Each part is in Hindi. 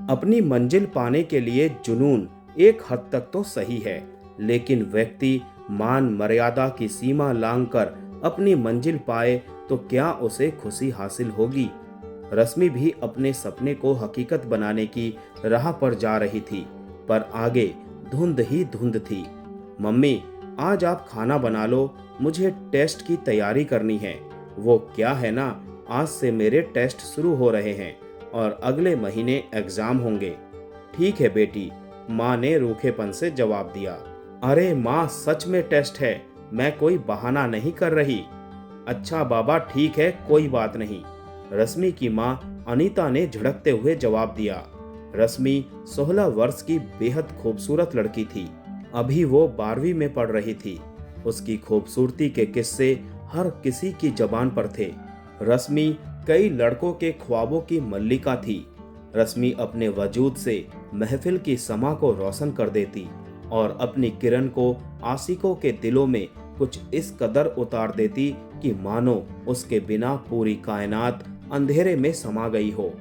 अपनी मंजिल पाने के लिए जुनून एक हद तक तो सही है, लेकिन व्यक्ति मान मर्यादा की सीमा लांघकर अपनी मंजिल पाए तो क्या उसे खुशी हासिल होगी। रश्मि भी अपने सपने को हकीकत बनाने की राह पर जा रही थी, पर आगे धुंध ही धुंध थी। मम्मी, आज आप खाना बना लो, मुझे टेस्ट की तैयारी करनी है। वो क्या है ना, आज से मेरे टेस्ट शुरू हो रहे हैं और अगले महीने एग्जाम होंगे। ठीक है बेटी, माँ ने रूखेपन से जवाब दिया। अरे माँ, सच में टेस्ट है, मैं कोई बहाना नहीं कर रही। अच्छा बाबा, ठीक है, कोई बात नहीं, रश्मि की माँ अनीता ने झिड़कते हुए जवाब दिया। रश्मि 16 वर्ष की बेहद खूबसूरत लड़की थी। अभी वो 12वीं में पढ़ रही थी। उसकी खूबसूरती के किस्से हर किसी की जबान पर थे। रश्मि कई लड़कों के ख्वाबों की मल्लिका थी। रश्मि अपने वजूद से महफिल की समा को रोशन कर देती और अपनी किरण को आशिकों के दिलों में कुछ इस कदर उतार देती कि मानो उसके बिना पूरी कायनात अंधेरे में समा गई हो।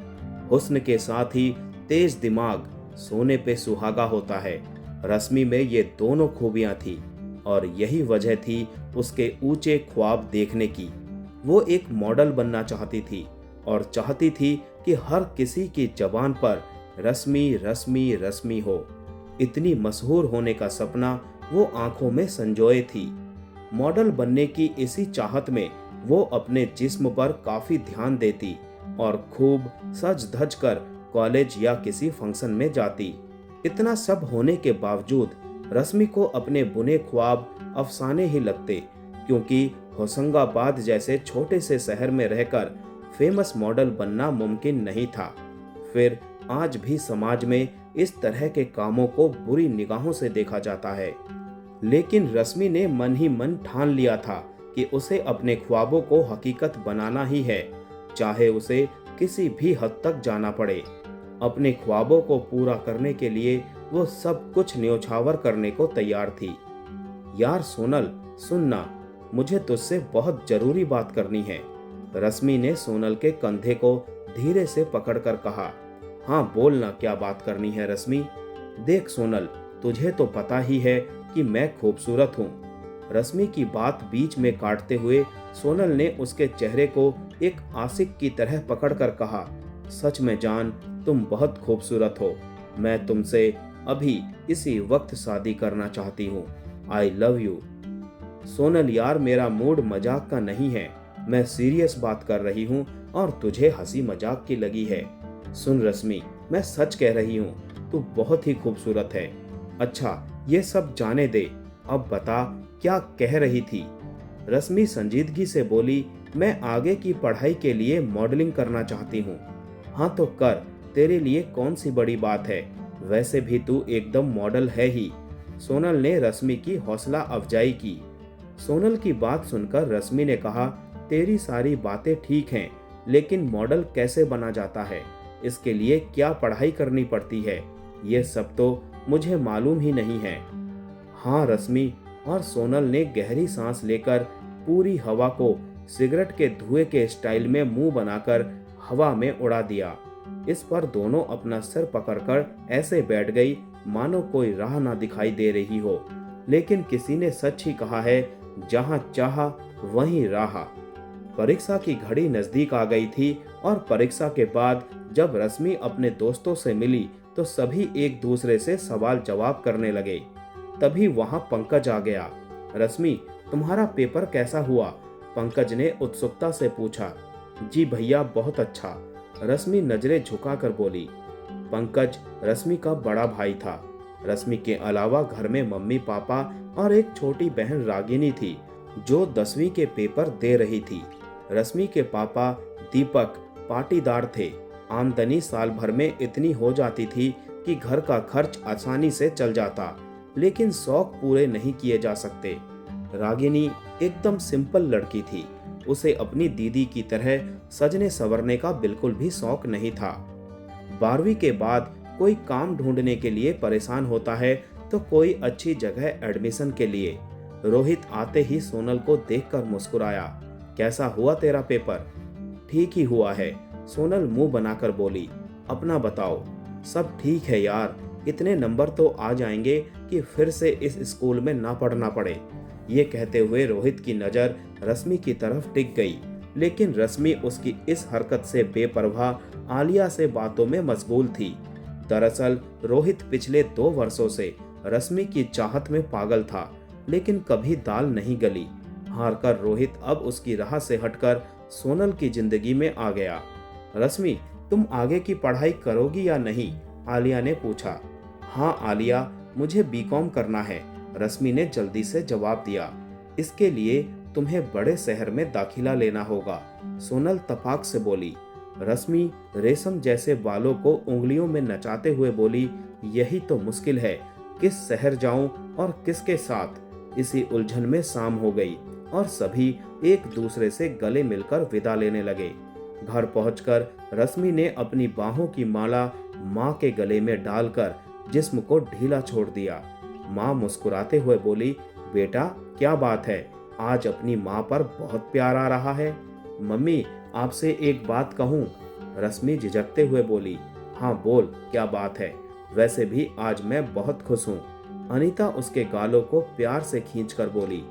हुस्न के साथ ही तेज दिमाग सोने पे सुहागा होता है। रश्मि में ये दोनों खूबियां थी और यही वजह थी उसके ऊंचे ख्वाब देखने की। वो एक मॉडल बनना चाहती थी और चाहती थी कि हर किसी की जबान पर रश्मि रश्मि रश्मि हो। इतनी मशहूर होने का सपना वो आंखों में संजोए थी। मॉडल बनने की इसी चाहत में वो अपने जिस्म पर काफी ध्यान देती और खूब सज धज कर कॉलेज या किसी फंक्शन में जाती। इतना सब होने के बावजूद रश्मि को अपने बुने ख्वाब अफसाने ही लगते, क्योंकि होशंगाबाद जैसे छोटे से शहर में रहकर फेमस मॉडल बनना मुमकिन नहीं था। फिर आज भी समाज में इस तरह के कामों को बुरी निगाहों से देखा जाता है। लेकिन रश्मि ने मन ही मन ठान लिया था कि उसे अपने ख्वाबों को हकीकत बनाना ही है, चाहे उसे किसी भी हद तक जाना पड़े। अपने ख्वाबों को पूरा करने के लिए वो सब कुछ न्योछावर करने को तैयार थी। यार सोनल, सुनना, मुझे तुझसे बहुत जरूरी बात करनी है। रश्मि ने सोनल के कंधे को धीरे से पकड़कर कहा। हाँ बोलना, क्या बात करनी है रश्मि। देख सोनल, तुझे तो पता ही है कि मैं खूबसूरत हूँ। रश्मि की बात बीच में काटते हुए सोनल ने उसके चेहरे को एक आशिक की तरह पकड़कर कहा, सच में जान, तुम बहुत खूबसूरत हो। मैं तुमसे अभी इसी वक्त शादी करना चाहती हूँ। I love you. सोनल यार, मेरा मूड मजाक का नहीं है, मैं सीरियस बात कर रही हूँ और तुझे हंसी मजाक की लगी है। सुन रश्मि, मैं सच कह रही हूँ, तू बहुत ही खूबसूरत है। अच्छा, ये सब जाने दे, अब बता क्या कह रही थी। रश्मि संजीदगी से बोली, मैं आगे की पढ़ाई के लिए मॉडलिंग करना चाहती हूँ। हाँ तो कर, तेरे लिए कौन सी बड़ी बात है, वैसे भी तू एकदम मॉडल है ही। सोनल ने रश्मि की हौसला अफजाई की। सोनल की बात सुनकर रश्मि ने कहा, तेरी सारी बातें ठीक हैं, लेकिन मॉडल कैसे बना जाता है, इसके लिए क्या पढ़ाई करनी पड़ती है, ये सब तो मुझे मालूम ही नहीं है। हाँ रश्मि, और सोनल ने गहरी सांस लेकर पूरी हवा को सिगरेट के धुएं के स्टाइल में मुंह बनाकर हवा में उड़ा दिया। इस पर दोनों अपना सिर पकड़कर ऐसे बैठ गई मानो कोई राह ना दिखाई दे रही हो। लेकिन किसी ने सच ही कहा है, जहां चाहा वहीं राह। परीक्षा की घड़ी नजदीक आ गई थी और परीक्षा के बाद जब रश्मि अपने दोस्तों से मिली तो सभी एक दूसरे से सवाल जवाब करने लगे। तभी वहां पंकज आ गया। रश्मि, तुम्हारा पेपर कैसा हुआ? पंकज ने उत्सुकता से पूछा। जी भैया, बहुत अच्छा, रश्मि नजरें झुकाकर बोली। पंकज रश्मि का बड़ा भाई था। रश्मि के अलावा घर में मम्मी पापा और एक छोटी बहन रागिनी थी जो 10वीं के पेपर दे रही थी। रश्मि के पापा दीपक पाटीदार थे। आमदनी साल भर में इतनी हो जाती थी कि घर का खर्च आसानी से चल जाता, लेकिन शौक पूरे नहीं किए जा सकते। रागिनी एकदम सिंपल लड़की थी। उसे अपनी दीदी की तरह सजने संवरने का बिल्कुल भी शौक नहीं था। 12वीं के बाद कोई काम ढूंढने के लिए परेशान होता है तो कोई अच्छी जगह एडमिशन के लिए। रोहित आते ही सोनल को देखकर मुस्कुराया। कैसा हुआ तेरा पेपर? ठीक ही हुआ है, सोनल मुंह बनाकर बोली। अपना बताओ। सब ठीक है यार, इतने नंबर तो आ जाएंगे कि फिर से इस स्कूल में ना पढ़ना पड़े। ये कहते हुए रोहित की नज़र रश्मि की तरफ टिक गई, लेकिन रश्मि उसकी इस हरकत से बेपरवाह आलिया से बातों में मशगूल थी। दरअसल रोहित पिछले 2 वर्षों से रश्मि की चाहत में पागल था, लेकिन कभी दाल नहीं गली। हारकर रोहित अब उसकी राह से हटकर सोनल की जिंदगी में आ गया। रश्मि, तुम आगे की पढ़ाई करोगी या नहीं? आलिया ने पूछा। हाँ आलिया, मुझे बीकॉम करना है, रश्मि ने जल्दी से जवाब दिया। इसके लिए तुम्हें बड़े शहर में दाखिला लेना होगा, सोनल तपाक से बोली। रश्मि रेशम जैसे बालों को उंगलियों में नचाते हुए बोली, यही तो मुश्किल है, किस शहर जाऊं और किसके साथ। इसी उलझन में शाम हो गई और सभी एक दूसरे से गले मिलकर विदा लेने लगे। घर पहुंचकर रश्मि ने अपनी बाहों की माला माँ के गले में डालकर जिस्म को ढीला छोड़ दिया। माँ मुस्कुराते हुए बोली, बेटा क्या बात है, आज अपनी माँ पर बहुत प्यार आ रहा है। मम्मी, आपसे एक बात कहूँ? रश्मि झिझकते हुए बोली। हाँ बोल, क्या बात है? वैसे भी आज मैं बहुत खुश हूँ, अनीता उसके गालों को प्यार से खींचकर बोली।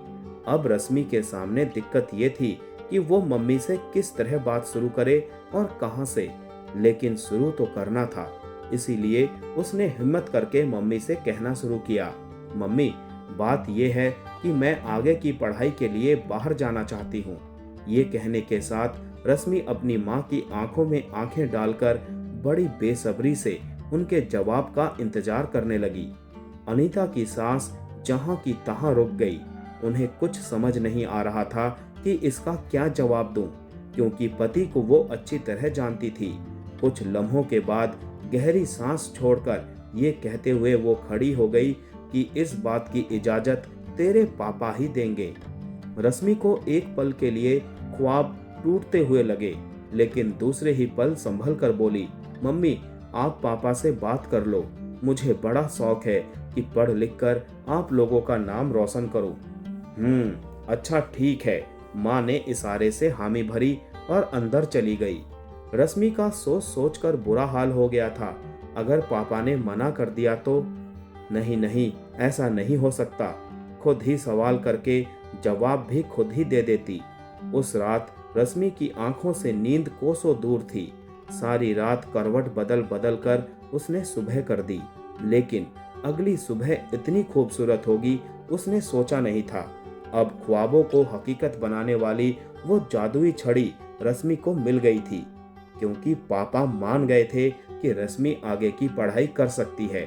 अब रश्मि के सामने दिक्कत ये थी कि वो मम्मी से किस तरह बात शुरू करे और कहां से, लेकिन शुरू तो करना था। इसीलिए उसने हिम्मत करके मम्मी से कहना शुरू किया, मम्मी बात ये है कि मैं आगे की पढ़ाई के लिए बाहर जाना चाहती हूँ। ये कहने के साथ रश्मि अपनी माँ की आंखों में आंखें डालकर बड़ी बेसब्री से उनके जवाब का इंतजार करने लगी। अनीता की सांस जहां की तहां रुक गई। उन्हें कुछ समझ नहीं आ रहा था कि इसका क्या जवाब दूं, क्योंकि पति को वो अच्छी तरह जानती थी। कुछ लम्हों के बाद गहरी सांस छोड़कर ये कहते हुए वो खड़ी हो गई कि इस बात की इजाजत तेरे पापा ही देंगे। रश्मि को एक पल के लिए ख्वाब टूटते हुए लगे, लेकिन दूसरे ही पल संभल कर बोली, मम्मी आप पापा से बात कर लो, मुझे बड़ा शौक है कि पढ़ लिख कर आप लोगों का नाम रोशन करूं। अच्छा ठीक है, माँ ने इशारे से हामी भरी और अंदर चली गई। रश्मि का सोच सोच कर बुरा हाल हो गया था। अगर पापा ने मना कर दिया तो? नहीं नहीं, ऐसा नहीं हो सकता। खुद ही सवाल करके जवाब भी खुद ही दे देती। उस रात रश्मि की आंखों से नींद कोसों दूर थी। सारी रात करवट बदल बदल कर उसने सुबह कर दी, लेकिन अगली सुबह इतनी खूबसूरत होगी उसने सोचा नहीं था। अब ख्वाबों को हकीकत बनाने वाली वो जादुई छड़ी रश्मि को मिल गई थी, क्योंकि पापा मान गए थे कि रश्मि आगे की पढ़ाई कर सकती है।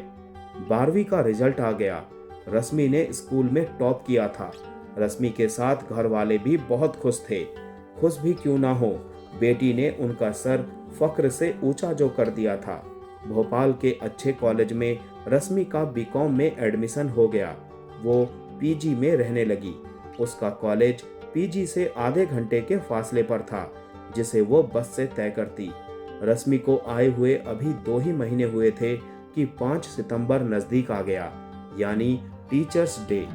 12वीं का रिजल्ट आ गया। रश्मि ने स्कूल में टॉप किया था। रश्मि के साथ घर वाले भी बहुत खुश थे। खुश भी क्यों ना हो, बेटी ने उनका सर फक्र से ऊंचा जो कर दिया था। भोपाल के अच्छे कॉलेज में रश्मि का बीकॉम में एडमिशन हो गया। वो पीजी में रहने लगी। उसका कॉलेज पीजी से आधे घंटे के फासले पर था, जिसे वो बस से तय करती। रश्मि को आए हुए अभी 2 ही महीने हुए थे कि 5 सितंबर नजदीक आ गया, यानी टीचर्स डे।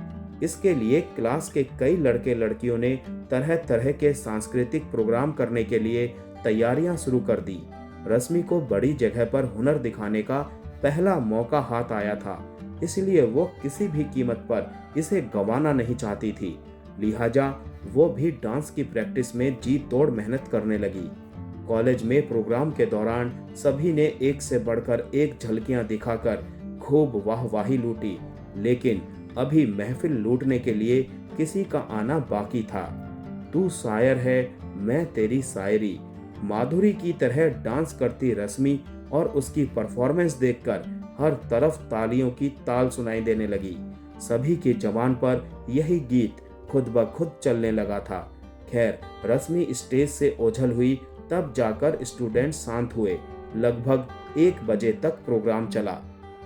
इसके लिए क्लास के कई लड़के लड़कियों ने तरह तरह के सांस्कृतिक प्रोग्राम करने के लिए तैयारियां शुरू कर दी। रश्मि को बड़ी जगह पर हुनर दिखाने का पहला मौका हाथ आया था, इसलिए वो किसी भी कीमत पर इसे गंवाना नहीं चाहती थी। लिहाजा वो भी डांस की प्रैक्टिस में जी तोड़ मेहनत करने लगी। कॉलेज में प्रोग्राम के दौरान सभी ने एक से बढ़कर एक झलकियां दिखाकर खूब वाहवाही लूटी, लेकिन अभी महफिल लूटने के लिए किसी का आना बाकी था। तू शायर है, मैं तेरी शायरी, माधुरी की तरह डांस करती रश्मि और उसकी परफॉर्मेंस देखकर हर तरफ तालियों की ताल सुनाई देने लगी। सभी की जुबान पर यही गीत खुद ब खुद चलने लगा था। खैर, रश्मि स्टेज से ओझल हुई तब जाकर स्टूडेंट शांत हुए। लगभग 1 बजे तक प्रोग्राम चला।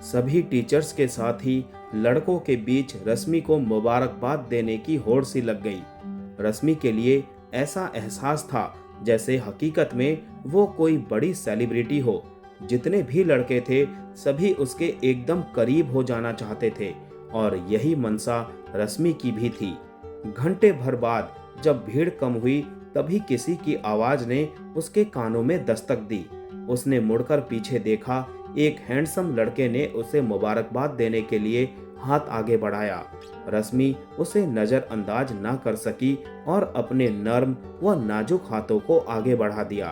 सभी टीचर्स के साथ ही लड़कों के बीच रश्मि को मुबारकबाद देने की होड़ सी लग गई। रश्मि के लिए ऐसा एहसास था जैसे हकीकत में वो कोई बड़ी सेलिब्रिटी हो। जितने भी लड़के थे सभी उसके एकदम करीब हो जाना चाहते थे, और यही मनसा रश्मि की भी थी। घंटे भर बाद जब भीड़ कम हुई तभी किसी की आवाज ने उसके कानों में दस्तक दी। उसने मुड़कर पीछे देखा। एक हैंडसम लड़के ने उसे मुबारकबाद देने के लिए हाथ आगे बढ़ाया। रश्मि उसे नजरअंदाज ना कर सकी और अपने नर्म व नाजुक हाथों को आगे बढ़ा दिया।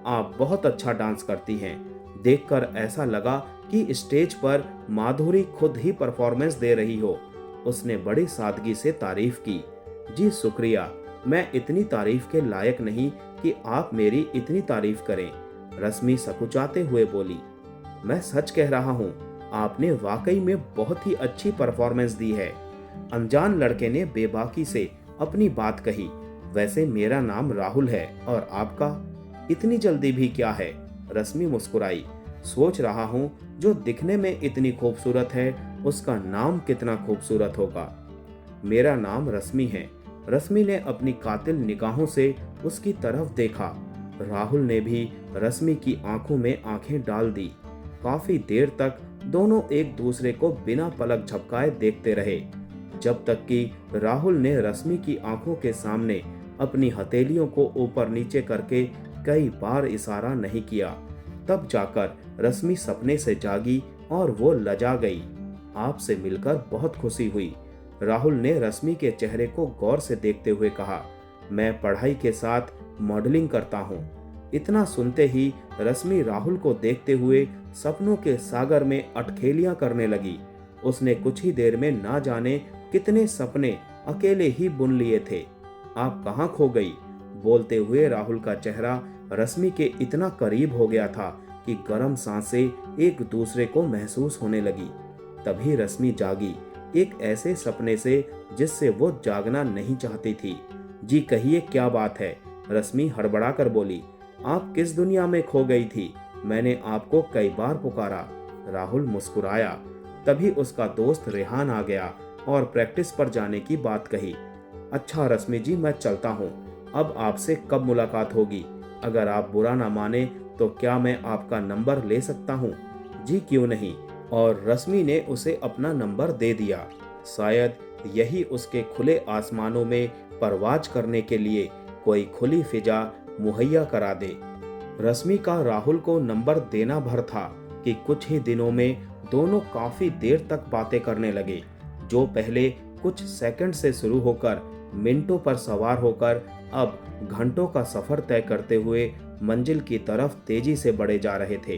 आप बहुत अच्छा डांस करती हैं। देखकर ऐसा लगा कि स्टेज पर माधुरी खुद ही परफॉर्मेंस दे रही हो। उसने बड़ी सादगी से तारीफ की। जी शुक्रिया, मैं इतनी तारीफ के लायक नहीं कि आप मेरी इतनी तारीफ करें, रश्मि सकुचाते हुए बोली। मैं सच कह रहा हूँ, आपने वाकई में बहुत ही अच्छी परफॉर्मेंस दी है। अनजान लड़के ने बेबाकी से अपनी बात कही। वैसे मेरा नाम राहुल है और आपका? इतनी जल्दी भी क्या है? रश्मि मुस्कुराई। सोच रहा हूँ जो दिखने में इतनी खूबसूरत है उसका नाम कितना खूबसूरत होगा। मेरा नाम रश्मि है। रश्मि ने अपनी कातिल निगाहों से उसकी तरफ देखा। राहुल ने भी रश्मि की आंखों में आंखें डाल दी। काफी देर तक दोनों एक दूसरे को बिना पलक झपकाए देखते रहे, जब तक कि राहुल ने रश्मि की आंखों के सामने अपनी हथेलियों को ऊपर नीचे करके कई बार इशारा नहीं किया। तब जाकर रश्मि सपने से जागी और वो लजा गई। आपसे मिलकर बहुत खुशी हुई, राहुल ने रश्मि के चेहरे को गौर से देखते हुए कहा। मैं पढ़ाई के साथ मॉडलिंग करता हूँ। इतना सुनते ही रश्मि राहुल को देखते हुए सपनों के सागर में अटखेलियां करने लगी। उसने कुछ ही देर में ना जाने कितने सपने अकेले ही बुन लिए थे। आप कहाँ खो गई? बोलते हुए राहुल का चेहरा रश्मि के इतना करीब हो गया था कि गर्म सांसें एक दूसरे को महसूस होने लगी। तभी रश्मि जागी, एक ऐसे सपने से जिससे वो जागना नहीं चाहती थी। जी कहिए, क्या बात है? रश्मि हड़बड़ा कर बोली। आप किस दुनिया में खो गई थी? मैंने आपको कई बार पुकारा। राहुल मुस्कुराया। तभी उसका दोस्त रेहान आ गया और प्रैक्टिस पर जाने की बात कही। अच्छा रश्मि जी, मैं चलता हूँ। अब आपसे कब मुलाकात होगी? अगर आप बुरा ना माने तो क्या मैं आपका नंबर ले सकता हूँ? जी क्यों नहीं। और रश्मि ने उसे अपना नंबर दे दिया। शायद यही उसके खुले आसमानों में परवाज करने के लिए कोई खुली फिजा मुहैया करा दे। रश्मि का राहुल को नंबर देना भर था कि कुछ ही दिनों में दोनों काफी देर तक बातें करने लगे। जो पहले कुछ सेकंड से शुरू होकर मिनटों पर सवार होकर अब घंटों का सफर तय करते हुए मंजिल की तरफ तेजी से बढ़े जा रहे थे।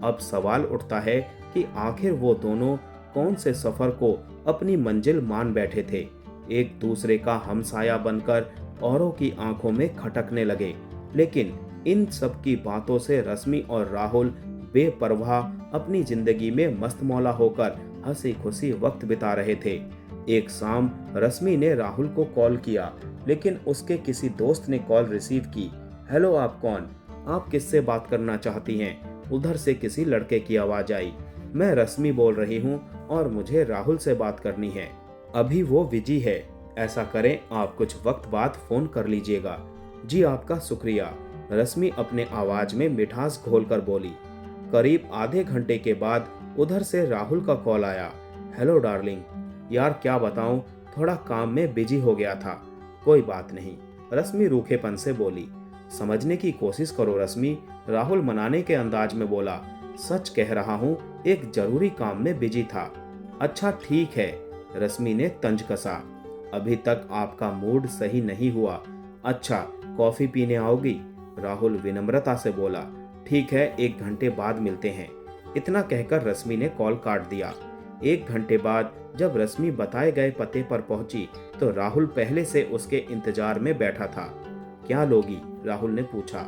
अब सवाल उठता है कि आखिर वो दोनों कौन से सफर को अपनी मंजिल मान बैठे थे। एक दूसरे का हमसाया बनकर औरों की आंखों में खटकने लगे, लेकिन इन सब की बातों से रश्मि और राहुल बेपरवाह अपनी जिंदगी में मस्तमौला होकर हंसी खुशी वक्त बिता रहे थे। एक शाम रश्मि ने राहुल को कॉल किया, लेकिन उसके किसी दोस्त ने कॉल रिसीव की। हेलो, आप कौन? आप किससे बात करना चाहती हैं? उधर से किसी लड़के की आवाज आई। मैं रश्मि बोल रही हूँ और मुझे राहुल से बात करनी है। अभी वो बिजी है। ऐसा करें, आप कुछ वक्त बाद फोन कर लीजिएगा। जी आपका शुक्रिया, रश्मि अपने आवाज में मिठास घोलकर बोली। करीब आधे घंटे के बाद उधर से राहुल का कॉल आया। हेलो डार्लिंग, यार क्या बताऊं, थोड़ा काम में बिजी हो गया था। कोई बात नहीं, रश्मि रूखेपन से बोली। समझने की कोशिश करो रश्मि, राहुल मनाने के अंदाज में बोला। सच कह रहा हूँ, एक जरूरी काम में बिजी था। अच्छा ठीक है, रश्मि ने तंज कसा। अभी तक आपका मूड सही नहीं हुआ। अच्छा, कॉफी पीने आओगी? राहुल विनम्रता से बोला। ठीक है, 1 घंटे बाद मिलते हैं। इतना कहकर रश्मि ने कॉल काट दिया। 1 घंटे बाद जब रश्मि बताए गए पते पर पहुंची तो राहुल पहले से उसके इंतजार में बैठा था। क्या लोगी? राहुल ने पूछा।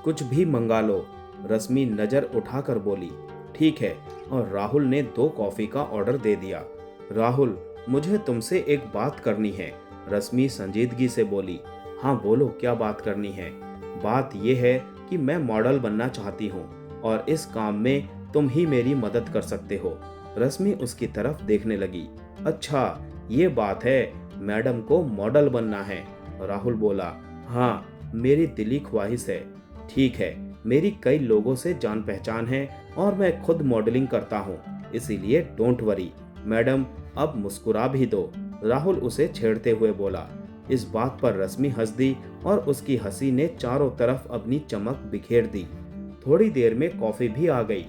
कुछ भी मंगा लो, रश्मि नजर उठाकर बोली। ठीक है, और राहुल ने 2 कॉफी का ऑर्डर दे दिया। राहुल, मुझे तुमसे एक बात करनी है, रश्मि संजीदगी से बोली। हाँ बोलो, क्या बात करनी है? बात यह है कि मैं मॉडल बनना चाहती हूँ और इस काम में तुम ही मेरी मदद कर सकते हो। रश्मि उसकी तरफ देखने लगी। अच्छा, ये बात है, मैडम को मॉडल बनना है? राहुल बोला। हाँ, मेरी दिली ख्वाहिश है। ठीक है, मेरी कई लोगों से जान पहचान है और मैं खुद मॉडलिंग करता हूँ, इसीलिए डोंट वरी। मैडम, अब मुस्कुरा भी दो, राहुल उसे छेड़ते हुए बोला। इस बात पर रश्मि हंस दी और उसकी हंसी ने चारों तरफ अपनी चमक बिखेर दी। थोड़ी देर में कॉफी भी आ गई।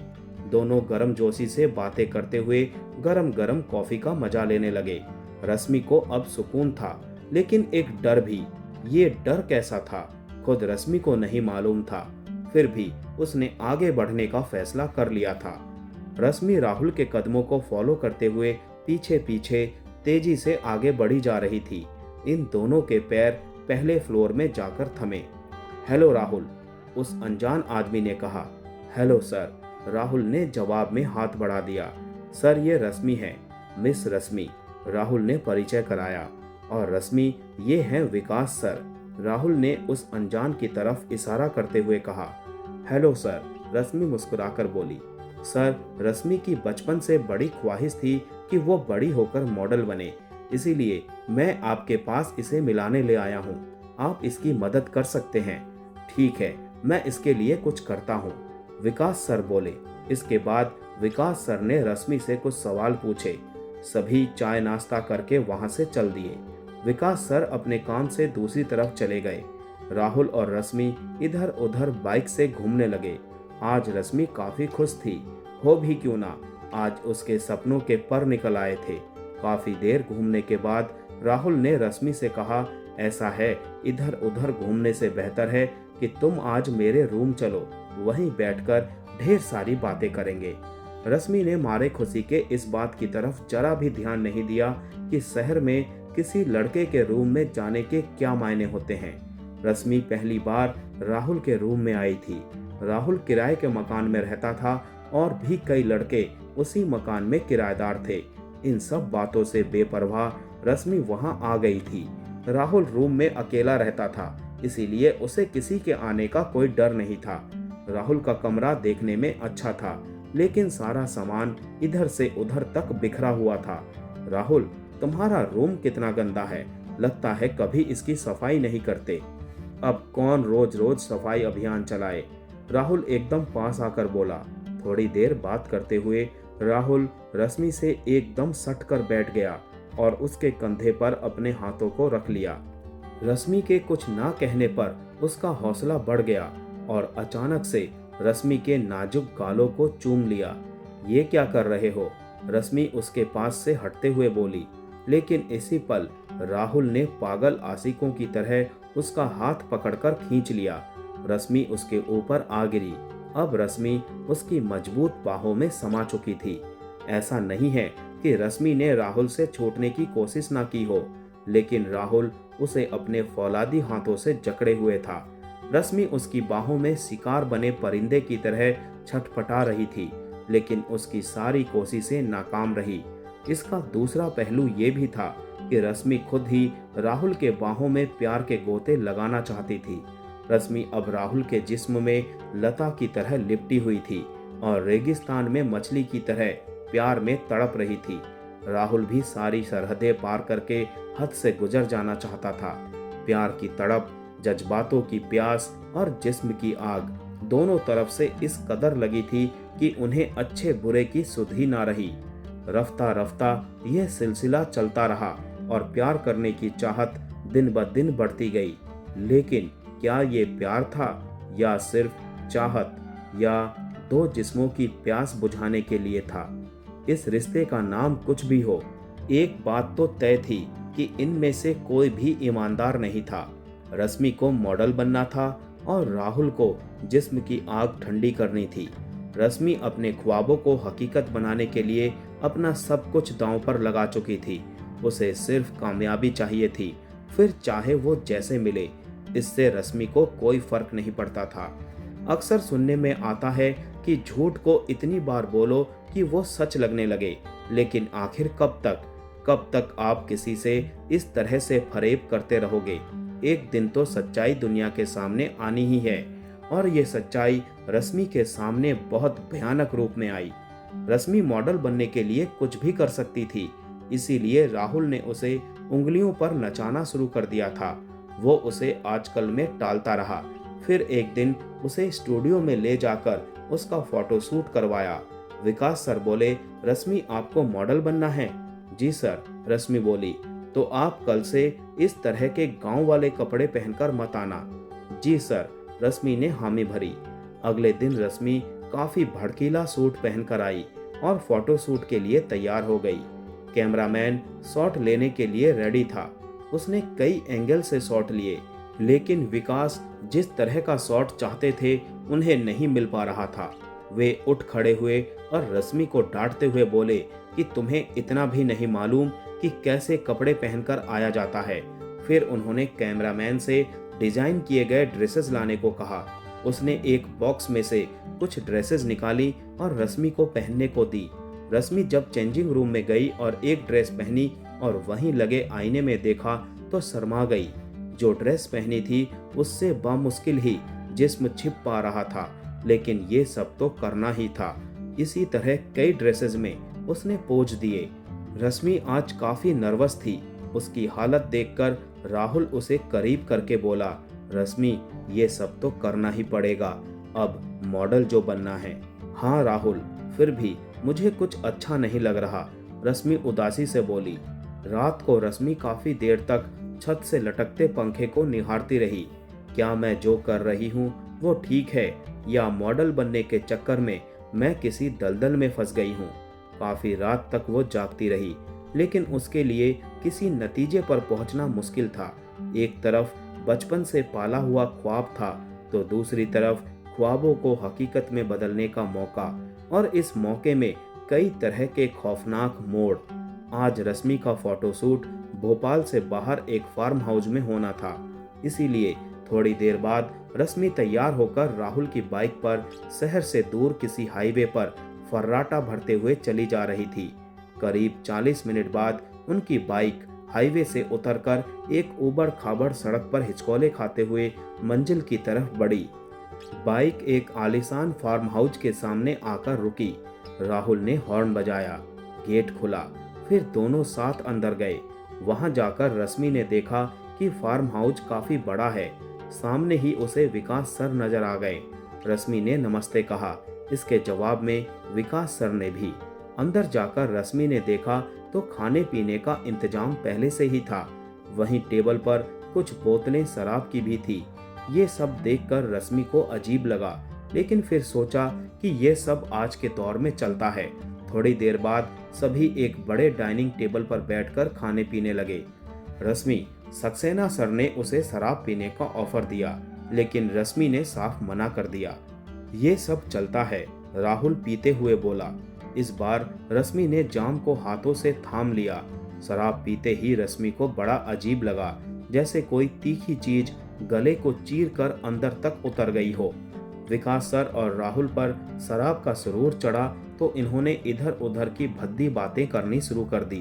दोनों गर्मजोशी से बातें करते हुए गरम गरम कॉफी का मजा लेने लगे। रश्मि को अब सुकून था, लेकिन एक डर भी। ये डर कैसा था, खुद रश्मि को नहीं मालूम था। फिर भी उसने आगे बढ़ने का फैसला कर लिया था। रश्मि राहुल के कदमों को फॉलो करते हुए पीछे पीछे तेजी से आगे बढ़ी जा रही थी। इन दोनों के पैर पहले फ्लोर में जाकर थमे। हेलो राहुल, उस अनजान आदमी ने कहा। हेलो सर, राहुल ने जवाब में हाथ बढ़ा दिया। सर, ये रश्मि है, मिस रश्मि, राहुल ने परिचय कराया। और रश्मि, ये हैं विकास सर, राहुल ने उस अनजान की तरफ इशारा करते हुए कहा। हेलो सर, रश्मि मुस्कुराकर बोली। सर, रश्मि की बचपन से बड़ी ख्वाहिश थी कि वो बड़ी होकर मॉडल बने, इसीलिए मैं आपके पास इसे मिलाने ले आया हूँ। आप इसकी मदद कर सकते हैं। ठीक है, मैं इसके लिए कुछ करता हूँ, विकास सर बोले। इसके बाद विकास सर ने रश्मि से कुछ सवाल पूछे। सभी चाय नाश्ता करके वहां से चल दिए। विकास सर अपने काम से दूसरी तरफ चले गए। राहुल और रश्मि इधर उधर बाइक से घूमने लगे। आज रश्मि काफी खुश थी। हो भी क्यों ना, आज उसके सपनों के पर निकल आए थे। काफी देर घूमने के बाद राहुल ने रश्मि से कहा, ऐसा है, इधर उधर घूमने से बेहतर है कि तुम आज मेरे रूम चलो, वहीं बैठकर ढेर सारी बातें करेंगे। रश्मि ने मारे खुशी के इस बात की तरफ जरा भी ध्यान नहीं दिया कि शहर में किसी लड़के के रूम में जाने के क्या मायने होते हैं। रश्मि पहली बार राहुल के रूम में आई थी। राहुल किराए के मकान में रहता था और भी कई लड़के उसी मकान में किराएदार थे। इन सब बातों से बेपरवाह रश्मि वहां आ गई थी। राहुल रूम में अकेला रहता था, इसीलिए उसे किसी के आने का कोई डर नहीं था। राहुल का कमरा देखने में अच्छा था, लेकिन सारा सामान इधर से उधर तक बिखरा हुआ था। राहुल, तुम्हारा रूम कितना गंदा है, लगता है कभी इसकी सफाई नहीं करते। अब कौन रोज रोज सफाई अभियान चलाए, राहुल एकदम पास आकर बोला। थोड़ी देर बात करते हुए राहुल रश्मि से एकदम सट कर बैठ गया और उसके कंधे पर अपने हाथों को रख लिया। रश्मि के कुछ ना कहने पर उसका हौसला बढ़ गया और अचानक से रश्मि के नाजुक गालों को चूम लिया। ये क्या कर रहे हो, रश्मि उसके पास से हटते हुए बोली। लेकिन इसी पल राहुल ने पागल आशिकों की तरह उसका हाथ पकड़कर खींच लिया। रश्मि उसके ऊपर आ गिरी। अब रश्मि उसकी मजबूत बाहों में समा चुकी थी। ऐसा नहीं है कि रश्मि ने राहुल से छूटने की कोशिश ना की हो, लेकिन राहुल उसे अपने फौलादी हाथों से जकड़े हुए था। रश्मि उसकी बाहों में शिकार बने परिंदे की तरह छटपटा रही थी, लेकिन उसकी सारी कोशिशें नाकाम रही। इसका दूसरा पहलू ये भी था कि रश्मि खुद ही राहुल के बाहों में प्यार के गोते लगाना चाहती थी। रश्मि अब राहुल के जिस्म में लता की तरह लिपटी हुई थी और रेगिस्तान में मछली की तरह प्यार में तड़प रही थी। राहुल भी सारी सरहदें पार करके हद से गुजर जाना चाहता था। प्यार की तड़प, जज्बातों की प्यास और जिस्म की आग दोनों तरफ से इस कदर लगी थी कि उन्हें अच्छे बुरे की सुध ही ना रही। रफ्ता रफ्ता यह सिलसिला चलता रहा और प्यार करने की चाहत दिन ब दिन बढ़ती गई। लेकिन क्या ये प्यार था या सिर्फ चाहत, या दो जिस्मों की प्यास बुझाने के लिए था? इस रिश्ते का नाम कुछ भी हो, एक बात तो तय थी कि इनमें से कोई भी ईमानदार नहीं था। रश्मि को मॉडल बनना था और राहुल को जिस्म की आग ठंडी करनी थी। रश्मि अपने ख्वाबों को हकीकत बनाने के लिए अपना सब कुछ दांव पर लगा चुकी थी। उसे सिर्फ कामयाबी चाहिए थी, फिर चाहे वो जैसे मिले, इससे रश्मि को कोई फर्क नहीं पड़ता था। अक्सर सुनने में आता है कि झूठ को इतनी बार बोलो कि वो सच लगने लगे, लेकिन आखिर कब तक आप किसी से इस तरह से फरेब करते रहोगे? एक दिन तो सच्चाई दुनिया के सामने आनी ही है। और ये सच्चाई रश्मि के सामने बहुत भयानक रूप में आई। रश्मि मॉडल बनने के लिए कुछ भी कर सकती थी, इसीलिए राहुल ने उसे उंगलियों पर नचाना शुरू कर दिया था। वो उसे आजकल में टालता रहा। फिर एक दिन उसे स्टूडियो में ले जाकर उसका फोटो शूट करवाया। विकास सर बोले, रश्मि आपको मॉडल बनना है? जी सर, रश्मि बोली। तो आप कल से इस तरह के गांव वाले कपड़े पहनकर मत आना। जी सर, रश्मि ने हामी भरी। अगले दिन रश्मि काफी भड़कीला सूट पहनकर आई और फोटो शूट के लिए तैयार हो गई। कैमरामैन शॉट लेने के लिए रेडी था। उसने कई एंगल से शॉट लिए, लेकिन विकास जिस तरह का शॉट चाहते थे उन्हें नहीं मिल पा रहा था। वे उठ खड़े हुए और रश्मि को डांटते हुए बोले कि तुम्हें इतना भी नहीं मालूम कि कैसे कपड़े पहनकर आया जाता है। फिर उन्होंने कैमरामैन से डिजाइन किए गए ड्रेसेस लाने को कहा। उसने एक बॉक्स में से कुछ ड्रेसेस निकाली और रश्मि को पहनने को दी। रश्मि जब चेंजिंग रूम में गई और एक ड्रेस पहनी और वहीं लगे आईने में देखा तो शर्मा गई। जो ड्रेस पहनी थी उससे बामुश्किल ही जिस्म छिप पा रहा था, लेकिन ये सब तो करना ही था। इसी तरह कई ड्रेसेस में उसने पोज दिए। रश्मि आज काफी नर्वस थी। उसकी हालत देखकर राहुल उसे करीब करके बोला, रश्मि ये सब तो करना ही पड़ेगा, अब मॉडल जो बनना है। हाँ राहुल, फिर भी मुझे कुछ अच्छा नहीं लग रहा, रश्मि उदासी से बोली। रात को रश्मि काफी देर तक छत से लटकते पंखे को निहारती रही। क्या मैं जो कर रही हूँ वो ठीक है, या मॉडल बनने के चक्कर में मैं किसी दलदल में फंस गई हूँ। काफी रात तक वो जागती रही, लेकिन उसके लिए किसी नतीजे पर पहुंचना मुश्किल था। एक तरफ बचपन से पाला हुआ ख्वाब था, तो दूसरी तरफ ख्वाबों को हकीकत में बदलने का मौका, और इस मौके में कई तरह के खौफनाक मोड़। आज रश्मि का फोटोशूट भोपाल से बाहर एक फार्म हाउस में होना था, इसीलिए थोड़ी देर बाद रश्मि तैयार होकर राहुल की बाइक पर शहर से दूर किसी हाईवे पर फर्राटा भरते हुए चली जा रही थी। करीब 40 मिनट बाद उनकी बाइक हाईवे से उतरकर एक ऊबड़ खाबड़ सड़क पर हिचकोले खाते हुए मंजिल की तरफ बढ़ी। बाइक एक आलीशान फार्म हाउस के सामने आकर रुकी। राहुल ने हॉर्न बजाया, गेट खुला, फिर दोनों साथ अंदर गए। वहां जाकर रश्मि ने देखा कि फार्म हाउस काफी बड़ा है। सामने ही उसे विकास सर नजर आ गए। रश्मि ने नमस्ते कहा। इसके जवाब में विकास सर ने भी। अंदर जाकर रश्मि ने देखा तो खाने पीने का इंतजाम पहले से ही था। वहीं टेबल पर कुछ बोतलें शराब की भी थी। ये सब देखकर रश्मि को अजीब लगा, लेकिन फिर सोचा कि ये सब आज के दौर में चलता है। थोड़ी देर बाद सभी एक बड़े डाइनिंग टेबल पर बैठकर खाने पीने लगे। रश्मि, सक्सेना सर ने उसे शराब पीने का ऑफर दिया, लेकिन रश्मि ने साफ मना कर दिया। ये सब चलता है, राहुल पीते हुए बोला। इस बार रश्मि ने जाम को हाथों से थाम लिया। शराब पीते ही रश्मि को बड़ा अजीब लगा, जैसे कोई तीखी चीज गले को चीर कर अंदर तक उतर गई हो। विकास सर और राहुल पर शराब का सुरूर चढ़ा तो इन्होंने इधर उधर की भद्दी बातें करनी शुरू कर दी।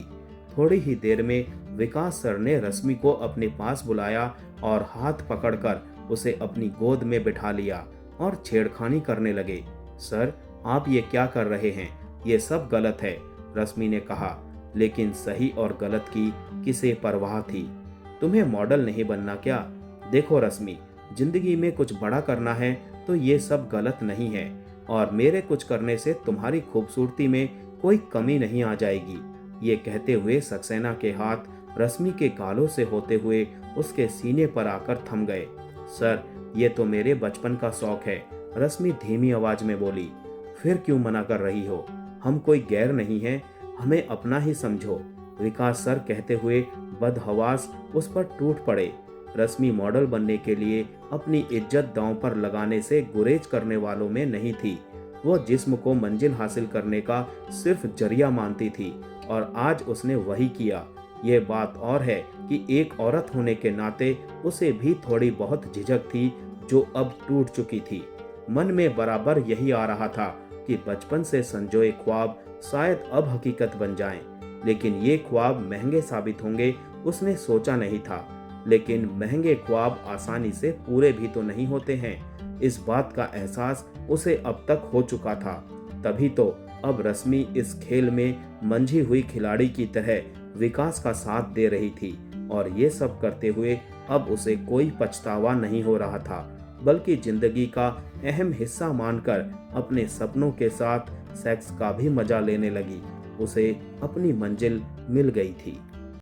थोड़ी ही देर में विकास सर ने रश्मि को अपने पास बुलाया और हाथ पकड़कर उसे अपनी गोद में बिठा लिया और छेड़खानी करने लगे। सर, आप ये क्या कर रहे हैं? ये सब गलत है, रश्मि ने कहा। लेकिन सही और गलत की किसे परवाह थी? तुम्हें मॉडल नहीं बनना क्या? देखो रश्मि, जिंदगी में कुछ बड़ा करना है तो ये सब गलत नहीं है, और मेरे कुछ करने से तुम्हारी खूबसूरती में कोई कमी नहीं आ जाएगी। ये कहते हुए सक्सेना के हाथ रश्मि के गालों से होते हुए उसके सीने पर आकर थम गए। सर, ये तो मेरे बचपन का शौक है, रश्मि धीमी आवाज में बोली। फिर क्यों मना कर रही हो? हम कोई गैर नहीं हैं, हमें अपना ही समझो, विकास सर कहते हुए बदहवास उस पर टूट पड़े। रश्मि मॉडल बनने के लिए अपनी इज्जत दांव पर लगाने से गुरेज करने वालों में नहीं थी। वो जिस्म को मंजिल हासिल करने का सिर्फ जरिया मानती थी, और आज उसने वही किया। ये बात और है कि एक औरत होने के नाते उसे भी थोड़ी बहुत झिझक थी, जो अब टूट चुकी थी। मन में बराबर यही आ रहा था कि बचपन से संजोए ख्वाब शायद अब हकीकत बन जाएं, लेकिन ये ख्वाब महंगे साबित होंगे उसने सोचा नहीं था। लेकिन महंगे ख्वाब आसानी से पूरे भी तो नहीं होते हैं, इस बात का एहसास उसे अब तक हो चुका था। तभी तो अब रश्मि इस खेल में मंझी हुई खिलाड़ी की तरह विकास का साथ दे रही थी, और ये सब करते हुए अब उसे कोई पछतावा नहीं हो रहा था, बल्कि जिंदगी का अहम हिस्सा मानकर अपने सपनों के साथ सेक्स का भी मजा लेने लगी। उसे अपनी मंजिल मिल गई थी।